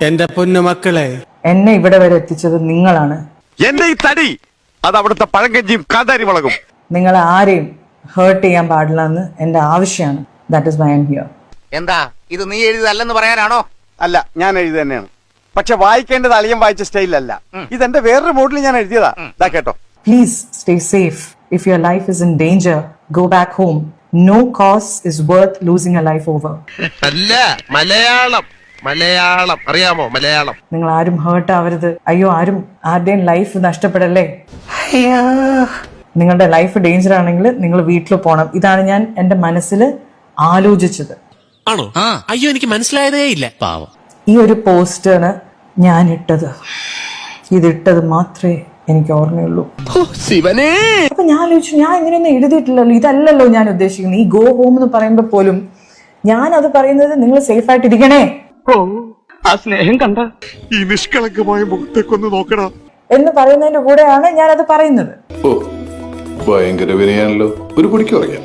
എന്റെ പൊന്നുമക്കളെ, എന്നെ ഇവിടെ വരെ എത്തിച്ചത് നിങ്ങളാണ്. എന്റെ ഈ തടി അത് അവിടുത്തെ പഴങ്കഞ്ചിയും കാന്താരി മുളകും. നിങ്ങൾ ആരെയും ഹേർട്ട് ചെയ്യാൻ പാടില്ല എന്ന് എന്റെ ആവശ്യമാണ്. That is why I am here. എന്താ ഇത് നീ എഴുതിയതല്ലെന്ന് പറയാനാണോ? അല്ല, ഞാൻ എഴുതി തന്നെയാണ്. പക്ഷെ വായിക്കേണ്ടത് അളിയൻ വായിച്ച സ്റ്റൈലല്ല. ഇതെന്റെ വേറൊരു മോഡിൽ ഞാൻ എഴുതിയതാ. ഇതാ കേട്ടോ. Please stay safe. If your life is in danger, go back home. No cause is worth losing a life over. അല്ല, മലയാളം അറിയാമോ? മലയാളം. നിങ്ങൾ ആരും ഹേർട്ട് ആവരുത്. അയ്യോ, ആരുടെയും ലൈഫ് നഷ്ടപ്പെടല്ലേ. നിങ്ങളുടെ ലൈഫ് ഡേഞ്ചർ ആണെങ്കിൽ നിങ്ങൾ വീട്ടിൽ പോകണം. ഇതാണ് ഞാൻ എന്റെ മനസ്സിൽ ആലോചിച്ചത്. ആണോ? അയ്യോ, എനിക്ക് മനസ്സിലായതേ ഇല്ല. പാവം. ഈ ഒരു പോസ്റ്റാണ് ഞാൻ ഇട്ടത്. ഇതിട്ടത് മാത്രമേ എനിക്ക് ഓർമ്മയുള്ളൂ. അപ്പൊ ഞാൻ ആലോചിച്ചു, ഞാൻ ഇങ്ങനെയൊന്നും എഴുതിയിട്ടില്ലല്ലോ, ഇതല്ലല്ലോ ഞാൻ ഉദ്ദേശിക്കുന്നത്. ഈ ഗോ ഹോം എന്ന് പറയുമ്പോ പോലും ഞാൻ അത് പറയുന്നത് നിങ്ങൾ സേഫ് ആയിട്ട് ഇരിക്കണേ, ആ സ്നേഹം കണ്ട ഈ നിഷ്കളങ്കമായ മുഖത്തേക്കൊന്ന് നോക്കടാ എന്ന് പറയുന്നതിന്റെ കൂടെയാണ് ഞാൻ അത് പറയുന്നത്. ഭയങ്കര വിനയാണല്ലോ. ഒരു കുടിക്ക് പറയാം.